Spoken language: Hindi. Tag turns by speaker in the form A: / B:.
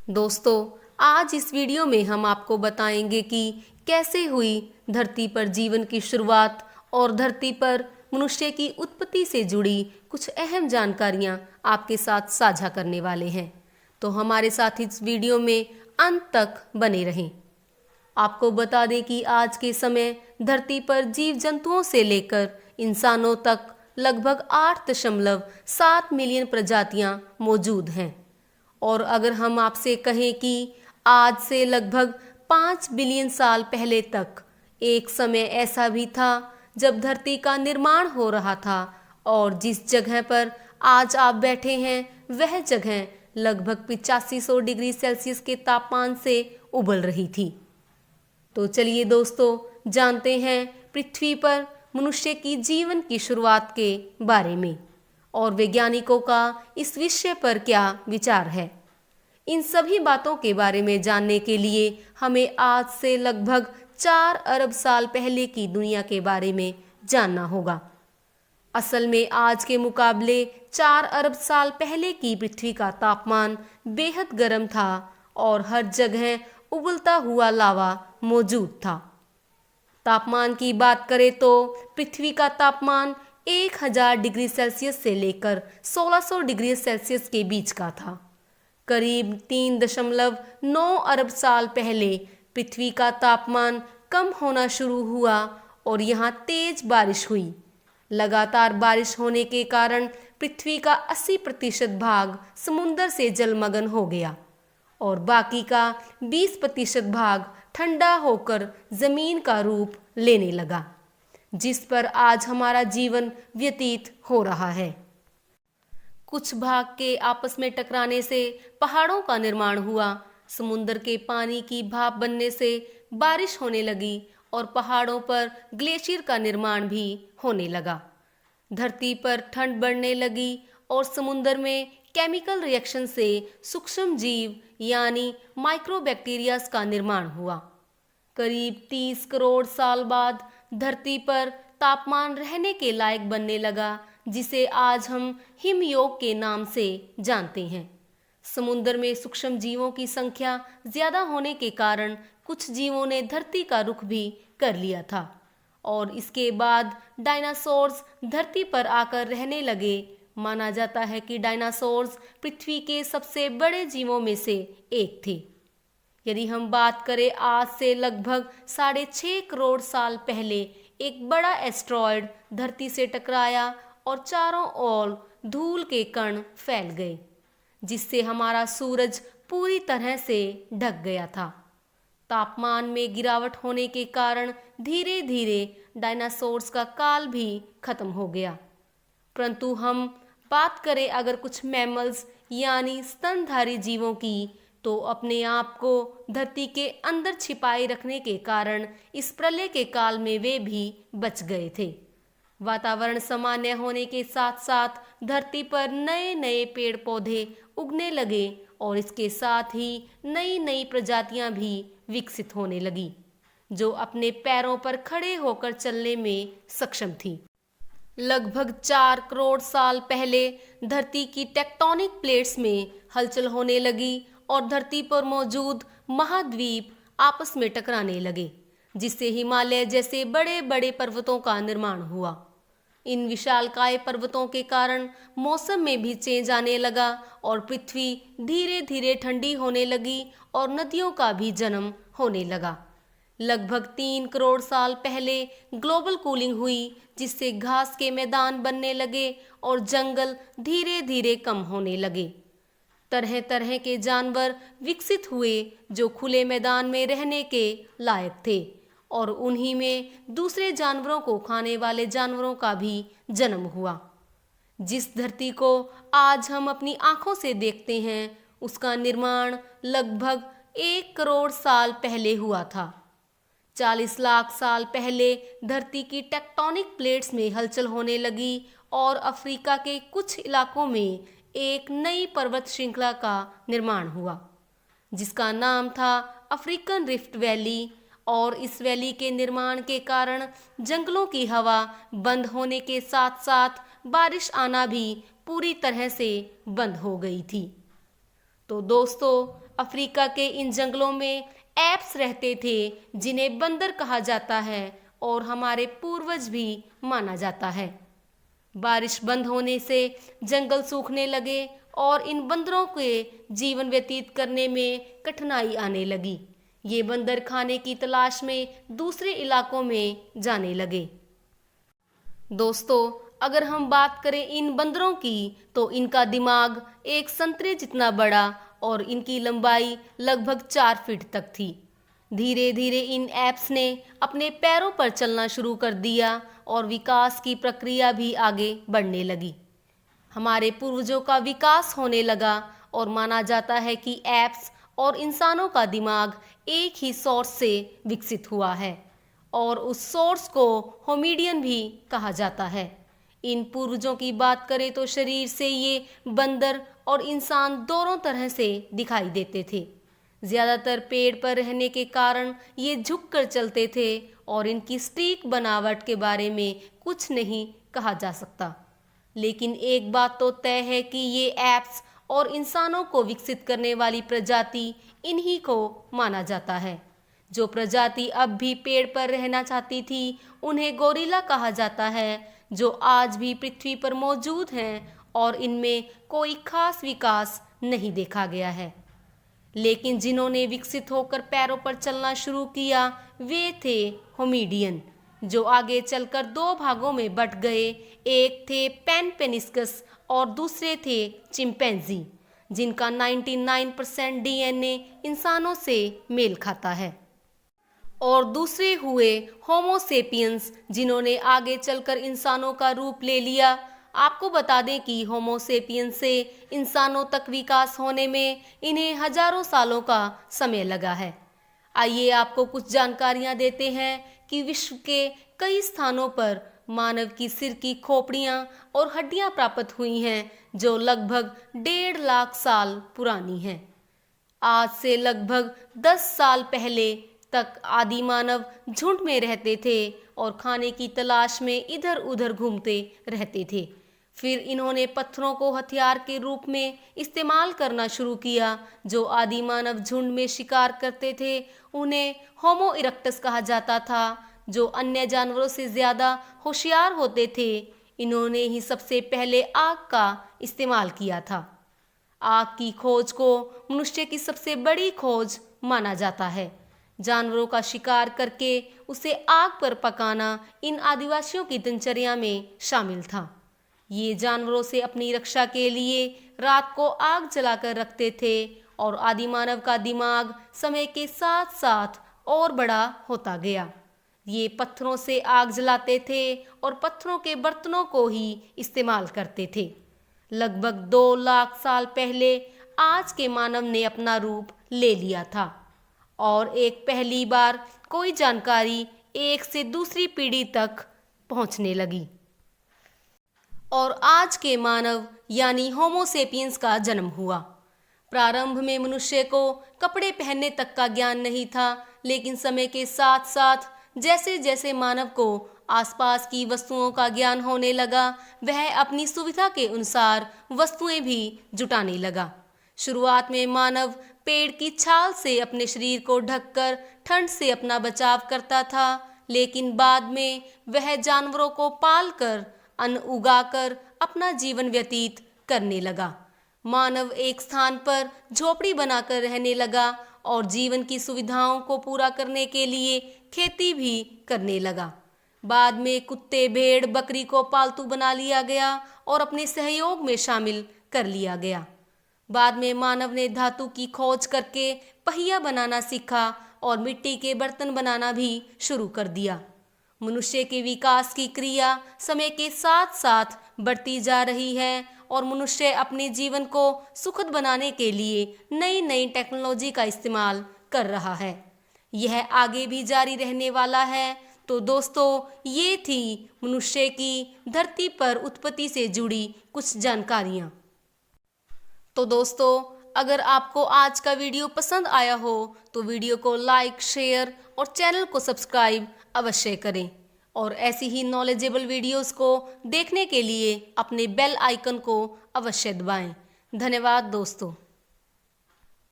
A: दोस्तों, आज इस वीडियो में हम आपको बताएंगे कि कैसे हुई धरती पर जीवन की शुरुआत और धरती पर मनुष्य की उत्पत्ति से जुड़ी कुछ अहम जानकारियां आपके साथ साझा करने वाले हैं। तो हमारे साथ इस वीडियो में अंत तक बने रहें। आपको बता दें कि आज के समय धरती पर जीव जंतुओं से लेकर इंसानों तक लगभग 8.7 मिलियन प्रजातियां मौजूद हैं। और अगर हम आपसे कहें कि आज से लगभग 5 बिलियन साल पहले तक एक समय ऐसा भी था जब धरती का निर्माण हो रहा था और जिस जगह पर आज आप बैठे हैं वह जगह लगभग 8500 डिग्री सेल्सियस के तापमान से उबल रही थी। तो चलिए दोस्तों, जानते हैं पृथ्वी पर मनुष्य की जीवन की शुरुआत के बारे में और वैज्ञानिकों का इस विषय पर क्या विचार है। इन सभी बातों के बारे में जानने के लिए हमें आज से लगभग 4 अरब साल पहले की दुनिया के बारे में जानना होगा। असल में आज के मुकाबले 4 अरब साल पहले की पृथ्वी का तापमान बेहद गर्म था और हर जगह उबलता हुआ लावा मौजूद था। तापमान की बात करें तो पृथ्वी का तापमान 1000 डिग्री सेल्सियस से लेकर 1600 डिग्री सेल्सियस के बीच का था। करीब 3.9 अरब साल पहले पृथ्वी का तापमान कम होना शुरू हुआ और यहाँ तेज बारिश हुई। लगातार बारिश होने के कारण पृथ्वी का 80% भाग समुद्र से जलमग्न हो गया और बाकी का 20% भाग ठंडा होकर जमीन का रूप लेने लगा, जिस पर आज हमारा जीवन व्यतीत हो रहा है। कुछ भाग के आपस में टकराने से पहाड़ों का निर्माण हुआ। समुद्र के पानी की भाप बनने से बारिश होने लगी और पहाड़ों पर ग्लेशियर का निर्माण भी होने लगा। धरती पर ठंड बढ़ने लगी और समुद्र में केमिकल रिएक्शन से सूक्ष्म जीव यानी माइक्रोबैक्टीरियाज का निर्माण हुआ। करीब 30 करोड़ साल बाद धरती पर तापमान रहने के लायक बनने लगा, जिसे आज हम हिमयोग के नाम से जानते हैं। समुद्र में सूक्ष्म जीवों की संख्या ज्यादा होने के कारण कुछ जीवों ने धरती का रुख भी कर लिया था और इसके बाद डायनासोर्स धरती पर आकर रहने लगे। माना जाता है कि डायनासोर्स पृथ्वी के सबसे बड़े जीवों में से एक थे। यदि हम बात करें आज से लगभग 6.5 करोड़ साल पहले एक बड़ा एस्ट्रॉयड धरती से टकराया और चारों ओर धूल के कण फैल गए, जिससे हमारा सूरज पूरी तरह से ढक गया था। तापमान में गिरावट होने के कारण धीरे धीरे डायनासोर्स का काल भी खत्म हो गया। परंतु हम बात करें अगर कुछ मैमल्स यानी स्तनधारी जीवों की, तो अपने आप को धरती के अंदर छिपाए रखने के कारण इस प्रलय के काल में वे भी बच गए थे। वातावरण सामान्य होने के साथ साथ धरती पर नए नए पेड़ पौधे उगने लगे और इसके साथ ही नई नई प्रजातियां भी विकसित होने लगी, जो अपने पैरों पर खड़े होकर चलने में सक्षम थी। लगभग 4 करोड़ साल पहले धरती की टेक्टोनिक प्लेट्स में हलचल होने लगी और धरती पर मौजूद महाद्वीप आपस में टकराने लगे, जिससे हिमालय जैसे बड़े बड़े पर्वतों का निर्माण हुआ। इन विशालकाय पर्वतों के कारण मौसम में भी चेंज आने लगा और पृथ्वी धीरे धीरे ठंडी होने लगी और नदियों का भी जन्म होने लगा। लगभग 3 करोड़ साल पहले ग्लोबल कूलिंग हुई, जिससे घास के मैदान बनने लगे और जंगल धीरे धीरे कम होने लगे। तरह तरह के जानवर विकसित हुए जो खुले मैदान में रहने के लायक थे और उन्हीं में दूसरे जानवरों को खाने वाले जानवरों का भी जन्म हुआ। जिस धरती को आज हम अपनी आंखों से देखते हैं, उसका निर्माण लगभग 1 करोड़ साल पहले हुआ था। 40 लाख साल पहले धरती की टेक्टोनिक प्लेट्स में हलचल होने लगी और अफ्रीका के कुछ इलाकों में एक नई पर्वत श्रृंखला का निर्माण हुआ, जिसका नाम था अफ्रीकन रिफ्ट वैली। और इस वैली के निर्माण के कारण जंगलों की हवा बंद होने के साथ साथ बारिश आना भी पूरी तरह से बंद हो गई थी। तो दोस्तों, अफ्रीका के इन जंगलों में एप्स रहते थे जिन्हें बंदर कहा जाता है और हमारे पूर्वज भी माना जाता है। बारिश बंद होने से जंगल सूखने लगे और इन बंदरों के जीवन व्यतीत करने में कठिनाई आने लगी। ये बंदर खाने की तलाश में दूसरे इलाकों में जाने लगे। दोस्तों, अगर हम बात करें इन बंदरों की तो इनका दिमाग एक संतरे जितना बड़ा और इनकी लंबाई लगभग 4 फीट तक थी। धीरे धीरे इन एप्स ने अपने पैरों पर चलना शुरू कर दिया और विकास की प्रक्रिया भी आगे बढ़ने लगी। हमारे पूर्वजों का विकास होने लगा और माना जाता है कि एप्स और इंसानों का दिमाग एक ही सोर्स से विकसित हुआ है और उस सोर्स को होमिडियन भी कहा जाता है। इन पूर्वजों की बात करें तो शरीर से ये बंदर और इंसान दोनों तरह से दिखाई देते थे। ज़्यादातर पेड़ पर रहने के कारण ये झुककर चलते थे और इनकी सटीक बनावट के बारे में कुछ नहीं कहा जा सकता। लेकिन एक बात तो तय है कि ये एप्स और इंसानों को विकसित करने वाली प्रजाति इन्हीं को माना जाता है। जो प्रजाति अब भी पेड़ पर रहना चाहती थी उन्हें गोरिल्ला कहा जाता है, जो आज भी पृथ्वी पर मौजूद हैं और इनमें कोई खास विकास नहीं देखा गया है। लेकिन जिन्होंने विकसित होकर पैरों पर चलना शुरू किया वे थे होमिडियन, जो आगे चलकर 2 भागों में बंट गए। एक थे पेनिस्कस और दूसरे थे चिंपैंजी, जिनका 99% डीएनए इंसानों से मेल खाता है। और दूसरे हुए होमो सेपियंस, जिन्होंने आगे चलकर इंसानों का रूप ले लिया। आपको बता दें कि होमो सेपियंस से इंसानों तक विकास होने में इन्हें हजारों सालों का समय लगा है। आइए आपको कुछ जानकारियां देते हैं कि विश्व के कई स्थानों पर मानव की सिर की खोपड़ियां और हड्डियां प्राप्त हुई हैं, जो लगभग 1.5 लाख साल पुरानी हैं। आज से लगभग 10 साल पहले तक आदि मानव झुंड में रहते थे और खाने की तलाश में इधर उधर घूमते रहते थे। फिर इन्होंने पत्थरों को हथियार के रूप में इस्तेमाल करना शुरू किया। जो आदि मानव झुंड में शिकार करते थे उन्हें होमो इरेक्टस कहा जाता था, जो अन्य जानवरों से ज़्यादा होशियार होते थे। इन्होंने ही सबसे पहले आग का इस्तेमाल किया था। आग की खोज को मनुष्य की सबसे बड़ी खोज माना जाता है। जानवरों का शिकार करके उसे आग पर पकाना इन आदिवासियों की दिनचर्या में शामिल था। ये जानवरों से अपनी रक्षा के लिए रात को आग जलाकर रखते थे और आदिमानव का दिमाग समय के साथ साथ और बड़ा होता गया। ये पत्थरों से आग जलाते थे और पत्थरों के बर्तनों को ही इस्तेमाल करते थे। लगभग 2 लाख साल पहले आज के मानव ने अपना रूप ले लिया था और एक पहली बार कोई जानकारी एक से दूसरी पीढ़ी तक पहुंचने लगी और आज के मानव यानी होमो सेपियंस का जन्म हुआ। प्रारंभ में मनुष्य को कपड़े पहनने तक का ज्ञान नहीं था, लेकिन समय के साथ साथ जैसे जैसे मानव को आसपास की वस्तुओं का ज्ञान होने लगा, वह अपनी सुविधा के अनुसार वस्तुएं भी जुटाने लगा। शुरुआत में मानव पेड़ की छाल से अपने शरीर को ढककर ठंड से अपना बचाव करता था, लेकिन बाद में वह जानवरों को पालकर अन्न उगाकर अपना जीवन व्यतीत करने लगा। मानव एक स्थान पर झोपड़ी बनाकर रहने लगा और जीवन की सुविधाओं को पूरा करने के लिए खेती भी करने लगा। बाद में कुत्ते, भेड़, बकरी को पालतू बना लिया गया और अपने सहयोग में शामिल कर लिया गया। बाद में मानव ने धातु की खोज करके पहिया बनाना सीखा और मिट्टी के बर्तन बनाना भी शुरू कर दिया। मनुष्य के विकास की क्रिया समय के साथ साथ बढ़ती जा रही है और मनुष्य अपने जीवन को सुखद बनाने के लिए नई नई टेक्नोलॉजी का इस्तेमाल कर रहा है। यह आगे भी जारी रहने वाला है। तो दोस्तों, ये थी मनुष्य की धरती पर उत्पत्ति से जुड़ी कुछ जानकारियाँ। तो दोस्तों, अगर आपको आज का वीडियो पसंद आया हो तो वीडियो को लाइक, शेयर और चैनल को सब्सक्राइब अवश्य करें और ऐसी ही नॉलेजेबल वीडियोस को देखने के लिए अपने बेल आइकन को अवश्य दबाएं। धन्यवाद दोस्तों।